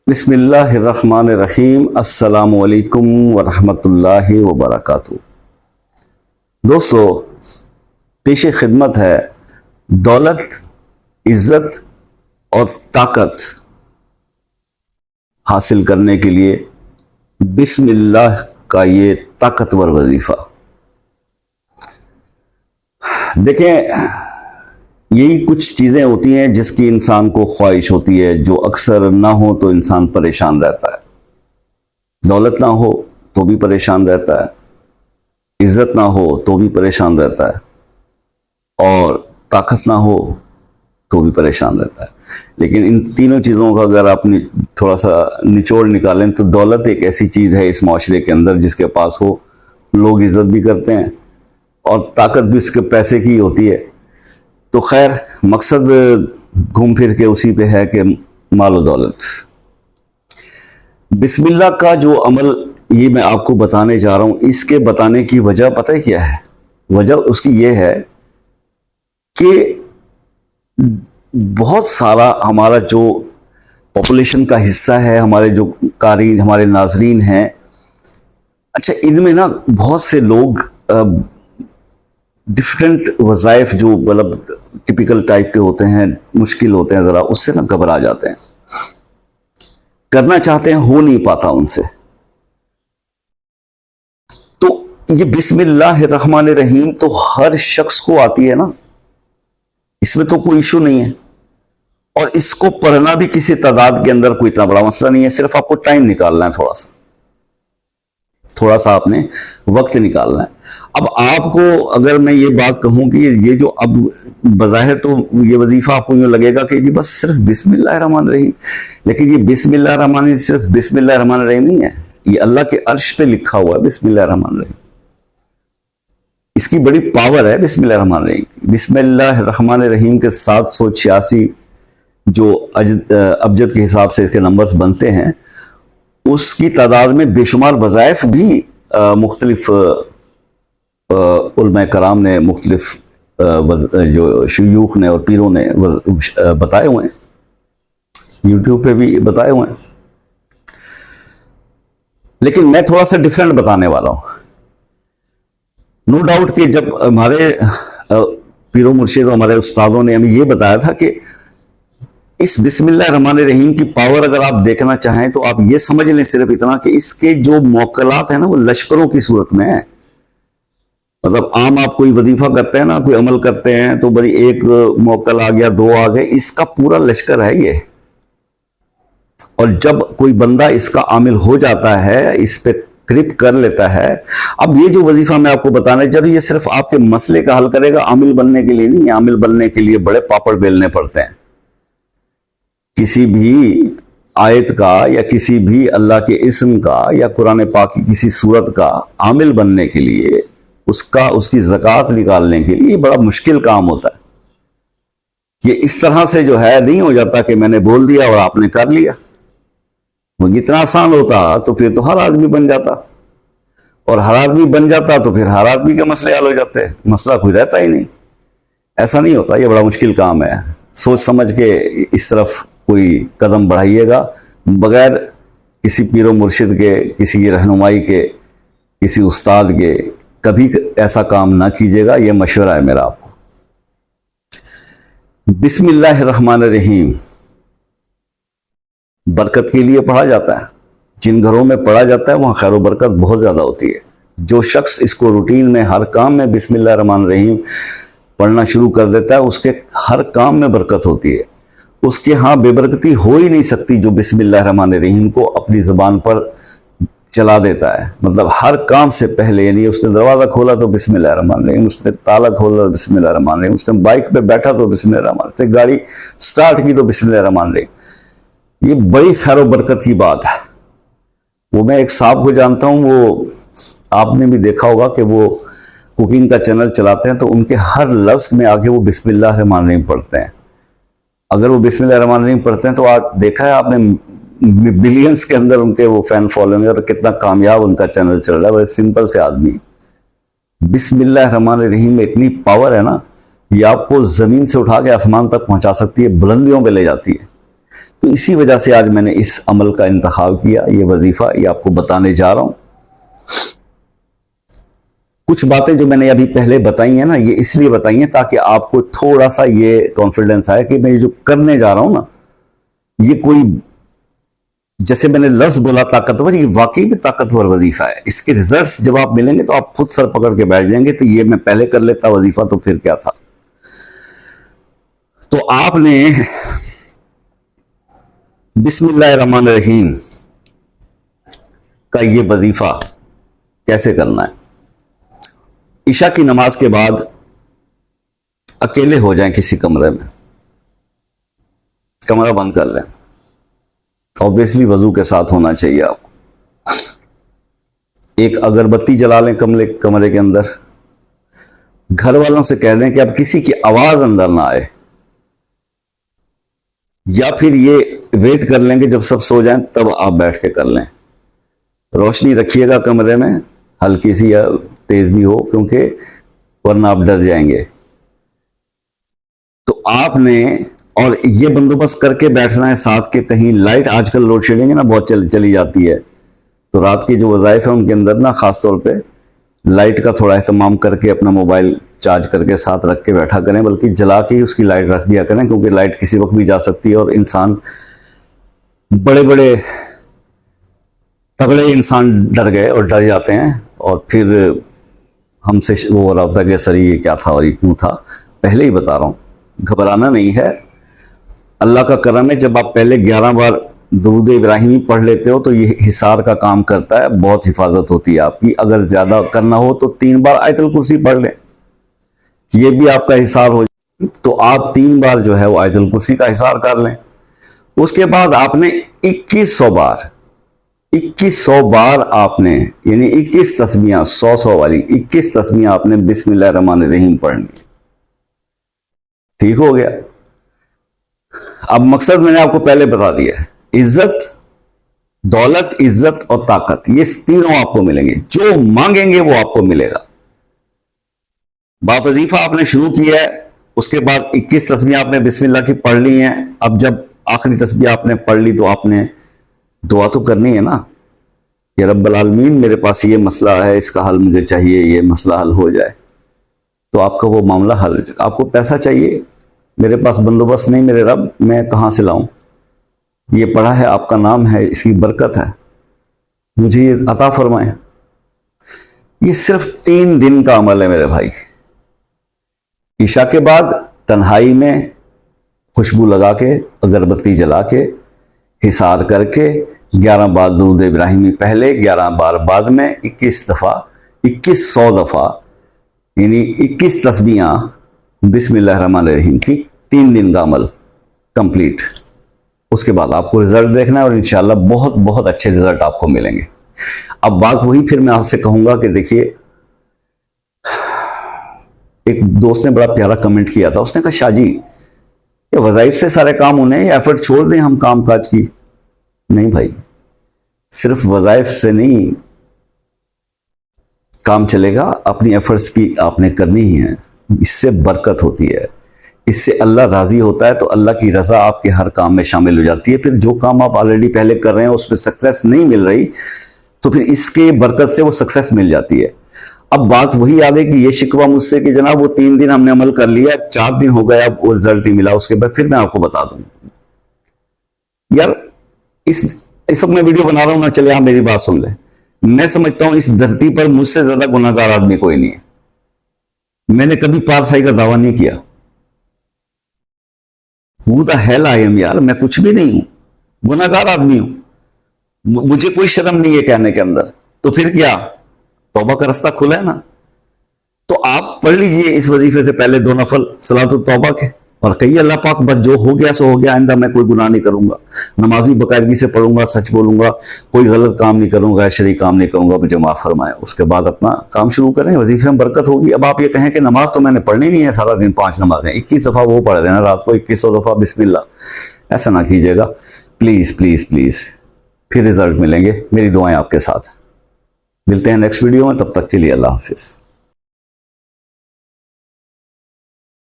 बिस्मिल्लाहिर्रहमानिर्रहीम। अस्सलामुअलैकुम वरहमतुल्लाहि वबरकातुहू। दोस्तों, पेश खिदमत है दौलत, इज्जत और ताकत हासिल करने के लिए बिस्मिल्लाह का ये ताकतवर वजीफा। देखें, यही कुछ चीज़ें होती हैं जिसकी इंसान को ख्वाहिश होती है, जो अक्सर ना हो तो इंसान परेशान रहता है। दौलत ना हो तो भी परेशान रहता है, इज्जत ना हो तो भी परेशान रहता है, और ताकत ना हो तो भी परेशान रहता है। लेकिन इन तीनों चीज़ों का अगर आप थोड़ा सा निचोड़ निकालें तो दौलत एक ऐसी चीज़ है इस माशरे के अंदर जिसके पास हो लोग इज्जत भी करते हैं, और ताकत भी उसके पैसे की होती है। तो खैर, मकसद घूम फिर के उसी पे है कि मालो दौलत। बिस्मिल्लाह का जो अमल ये मैं आपको बताने जा रहा हूं, इसके बताने की वजह पता है क्या है? वजह उसकी ये है कि बहुत सारा हमारा जो पॉपुलेशन का हिस्सा है, हमारे जो कारी हमारे नाजरीन हैं, अच्छा, इनमें ना बहुत से लोग डिफरेंट वज़ाइफ जो मतलब टिपिकल टाइप के होते हैं, मुश्किल होते हैं, ज़रा उससे ना घबरा जाते हैं, करना चाहते हैं, हो नहीं पाता उनसे। तो ये बिस्मिल्लाहिर्रहमानिर्रहीम तो हर शख्स को आती है ना, इसमें तो कोई इशू नहीं है, और इसको पढ़ना भी किसी तादाद के अंदर कोई इतना बड़ा मसला नहीं है। सिर्फ आपको टाइम निकालना है, थोड़ा सा आपने वक्त निकालना है। अब आपको अगर मैं ये बात कहूं कि ये जो अब बज़ाहिर तो ये वजीफा आपको यूं लगेगा कि जी बस सिर्फ बिस्मिल्लाहिर्रहमानिर्रहीम, लेकिन ये बिस्मिल्लाहिर्रहमानिर्रहीम सिर्फ बिस्मिल्लाहिर्रहमानिर्रहीम नहीं है, ये अल्लाह के अर्श पे लिखा हुआ है बिस्मिल्लाहिर्रहमानिर्रहीम। इसकी बड़ी पावर है बिस्मिल्लाहिर्रहमानिर्रहीम। बिस्मिल्लाहिर्रहमानिर्रहीम के 786 जो अबजद के हिसाब से इसके नंबर्स बनते हैं, उसकी तादाद में बेशुमार वज़ाइफ भी मुख्तलिफ उलमा कराम ने, मुख्तलिफ जो शयूख ने और पीरों ने बताए हुए हैं, यूट्यूब पे भी बताए हुए हैं। लेकिन मैं थोड़ा सा डिफरेंट बताने वाला हूं। नो डाउट कि जब हमारे पीरों मुर्शिद, हमारे उस्तादों ने हमें ये बताया था कि इस बिस्मिल्लाहिर्रहमानिर्रहीम की पावर अगर आप देखना चाहें तो आप ये समझ लें सिर्फ इतना कि इसके जो मौकलात हैं ना, वो लश्करों की सूरत में है। मतलब आम आप कोई वजीफा करते हैं ना, कोई अमल करते हैं तो बड़ी एक मौकल आ गया, दो आ गए, इसका पूरा लश्कर है ये। और जब कोई बंदा इसका आमिल हो जाता है, इस पे क्रिप कर लेता है। अब ये जो वजीफा मैं आपको बताने जब ये सिर्फ आपके मसले का हल करेगा, आमिल बनने के लिए नहीं। आमिल बनने के लिए बड़े पापड़ बेलने पड़ते हैं। किसी भी आयत का या किसी भी अल्लाह के इस्म का या कुरान पाक की किसी सूरत का आमिल बनने के लिए, उसकी ज़कात निकालने के लिए बड़ा मुश्किल काम होता है। ये इस तरह से जो है नहीं हो जाता कि मैंने बोल दिया और आपने कर लिया। वो इतना आसान होता तो फिर तो हर आदमी बन जाता, और हर आदमी बन जाता तो फिर हर आदमी के मसले हल हो जाते, मसला कोई रहता ही नहीं। ऐसा नहीं होता, ये बड़ा मुश्किल काम है। सोच समझ के इस तरफ कोई कदम बढ़ाइएगा, बगैर किसी पीरो मुर्शिद के, किसी रहनुमाई के, किसी उस्ताद के कभी ऐसा काम ना कीजिएगा। यह मशवरा है मेरा आपको। बिस्मिल्लाहिर्रहमानिर्रहीम बरकत के लिए पढ़ा जाता है। जिन घरों में पढ़ा जाता है वहां खैर बरकत बहुत ज्यादा होती है। जो शख्स इसको रूटीन में हर काम में बिस्मिल्लाहिर्रहमानिर्रहीम पढ़ना शुरू कर देता है, उसके हर काम में बरकत होती है। उसके यहाँ बेबरकती हो ही नहीं सकती जो बिस्मिल्लाहिर्रहमानिर्रहीम को अपनी ज़बान पर चला देता है। मतलब हर काम से पहले, यानी उसने दरवाज़ा खोला तो बिस्मिल्लाहिर्रहमानिर्रहीम, उसने ताला खोला तो बिस्मिल्लाहिर्रहमानिर्रहीम, उसने बाइक पे बैठा तो बिस्मिल्लाहिर्रहमानिर्रहीम, उसने गाड़ी स्टार्ट की तो बिस्मिल्लाहिर्रहमानिर्रहीम। ये बड़ी खैर बरकत की बात है। वो मैं एक साहब को जानता हूँ, वो आपने भी देखा होगा कि वो कुकिंग का चैनल चलाते हैं, तो उनके हर लफ्ज़ में आगे वो बिस्मिल्लाहिर्रहमानिर्रहीम पढ़ते हैं। अगर वो बिस्मिल्लाहिर्रहमानिर्रहीम पढ़ते हैं तो आप देखा है आपने, बिलियंस के अंदर उनके वो फैन फॉलोइंग है, और कितना कामयाब उनका चैनल चल रहा है। बड़े सिंपल से आदमी। बिस्मिल्लाहिर्रहमानिर्रहीम में इतनी पावर है ना, ये आपको जमीन से उठा के आसमान तक पहुंचा सकती है, बुलंदियों पे ले जाती है। तो इसी वजह से आज मैंने इस अमल का इंतखाब किया, ये वजीफा ये आपको बताने जा रहा हूं। कुछ बातें जो मैंने अभी पहले बताई हैं ना, ये इसलिए बताई हैं ताकि आपको थोड़ा सा ये कॉन्फिडेंस आए कि मैं जो करने जा रहा हूं ना, ये कोई, जैसे मैंने लफ्ज बोला ताकतवर, ये वाकई में ताकतवर वजीफा है। इसके रिजल्ट्स जब आप मिलेंगे तो आप खुद सर पकड़ के बैठ जाएंगे, तो ये मैं पहले कर लेता वजीफा तो फिर क्या था। तो आपने बिस्मिल्लाहिर्रहमानिर्रहीम का ये वजीफा कैसे करना है। ईशा की नमाज के बाद अकेले हो जाएं किसी कमरे में, कमरा बंद कर लें, ऑब्वियसली वजू के साथ होना चाहिए आपको। एक अगरबत्ती जला लें कमरे के अंदर। घर वालों से कह दें कि अब किसी की आवाज अंदर ना आए, या फिर ये वेट कर लेंगे जब सब सो जाएं तब आप बैठ के कर लें। रोशनी रखिएगा कमरे में, हल्की सी या तेज भी हो, क्योंकि वरना आप डर जाएंगे। तो आपने और ये बंदोबस्त करके बैठना है साथ के, कहीं लाइट, आजकल लोड शेडिंग है ना बहुत चली जाती है, तो रात की जो वज़ाइफ है उनके अंदर ना खास तौर पे लाइट का थोड़ा एहतमाम करके अपना मोबाइल चार्ज करके साथ रख के बैठा करें, बल्कि जला के ही उसकी लाइट रख दिया करें, क्योंकि लाइट किसी वक्त भी जा सकती है और इंसान, बड़े बड़े तगड़े इंसान डर गए और डर जाते हैं, और फिर हमसे वो हो रहा होता है कि सर ये क्या था और ये क्यों था। पहले ही बता रहा हूँ, घबराना नहीं है। अल्लाह का करम है, जब आप पहले 11 बार दुरूद इब्राहिमी पढ़ लेते हो तो ये हिसार का काम करता है, बहुत हिफाजत होती है आपकी। अगर ज्यादा करना हो तो 3 बार आयतुल कुर्सी पढ़ लें, ये भी आपका हिसार हो जाए। तो आप 3 बार जो है वो आयतुल कुर्सी का हिसार कर लें। उसके बाद आपने 2100 बार आपने, यानी 21 तस्बीहां, 100 वाली 21 तस्बीहां आपने बिस्मिल्लाहिर्रहमानिर्रहीम पढ़नी। ठीक हो गया। अब मकसद मैंने आपको पहले बता दिया है, इज्जत, दौलत, इज्जत और ताकत, ये तीनों आपको मिलेंगे। जो मांगेंगे वो आपको मिलेगा। बावजीफा आपने शुरू किया है, उसके बाद 21 तस्बीहां आपने बिस्मिल्लाह की पढ़ ली हैं। अब जब आखिरी तस्बीह आपने पढ़ ली तो आपने दुआ तो करनी है ना कि रब्बल आलमीन मेरे पास ये मसला है, इसका हल मुझे चाहिए, ये मसला हल हो जाए। तो आपका वो मामला हल हो जाएगा। आपको पैसा चाहिए, मेरे पास बंदोबस्त नहीं मेरे रब, मैं कहां से लाऊं, ये पढ़ा है, आपका नाम है, इसकी बरकत है, मुझे ये अता फरमाए। ये सिर्फ 3 दिन का अमल है मेरे भाई। ईशा के बाद तन्हाई में खुशबू लगा के, अगरबत्ती जला के, हिसार करके 11 बार दुरूद इब्राहिमी पहले, 11 बार बाद में, 2100 दफा, यानी 21 तस्बीहां बिस्मिल्लाहिर्रहमानिर्रहीम की, 3 दिन का अमल कंप्लीट। उसके बाद आपको रिजल्ट देखना है और इंशाल्लाह बहुत बहुत अच्छे रिजल्ट आपको मिलेंगे। अब बात वही फिर मैं आपसे कहूंगा कि देखिए, एक दोस्त ने बड़ा प्यारा कमेंट किया था, उसने कहा शाहजी ये वज़ाइफ से सारे काम होने, एफर्ट छोड़ दें हम काम काज की। नहीं भाई, सिर्फ वज़ाइफ से नहीं काम चलेगा, अपनी एफर्ट्स भी आपने करनी ही है। इससे बरकत होती है, इससे अल्लाह राजी होता है, तो अल्लाह की रजा आपके हर काम में शामिल हो जाती है। फिर जो काम आप ऑलरेडी पहले कर रहे हैं उसमें सक्सेस नहीं मिल रही, तो फिर इसके बरकत से वो सक्सेस मिल जाती है। अब बात वही आ गई कि ये शिकवा मुझसे कि जनाब वो 3 दिन हमने अमल कर लिया, 4 दिन हो गया, अब वो रिजल्ट नहीं मिला। उसके बाद फिर मैं आपको बता दूं यार, इस वक्त मैं वीडियो बना रहा हूं ना, चले आप मेरी बात सुन ले। मैं समझता हूं इस धरती पर मुझसे ज्यादा गुनाहगार आदमी कोई नहीं है। मैंने कभी पारसाई का दावा नहीं किया। Who the hell I am यार, मैं कुछ भी नहीं हूं, गुनाहगार आदमी हूं, मुझे कोई शर्म नहीं है कहने के अंदर। तो फिर क्या, तौबा का रास्ता खुला है ना। तो आप पढ़ लीजिए इस वजीफे से पहले 2 नफल सलातुल तौबा के, और कहिए अल्लाह पाक बस जो हो गया सो हो गया, आइंदा मैं कोई गुनाह नहीं करूंगा, नमाज भी बाकायदगी से पढ़ूंगा, सच बोलूंगा, कोई गलत काम नहीं करूंगा, शरीक काम नहीं करूंगा, मुझे माफ फरमाए। उसके बाद अपना काम शुरू करें, वजीफे में बरकत होगी। अब आप ये कहें कि नमाज तो मैंने पढ़नी नहीं है सारा दिन, 5 नमाजें, 21 दफा वो पढ़ देना रात को, 2100 दफा बिस्मिल्लाह, ऐसा ना कीजिएगा प्लीज प्लीज प्लीज। फिर रिजल्ट मिलेंगे, मेरी दुआएं आपके साथ। मिलते हैं नेक्स्ट वीडियो में, तब तक के लिए अल्लाह हाफिज।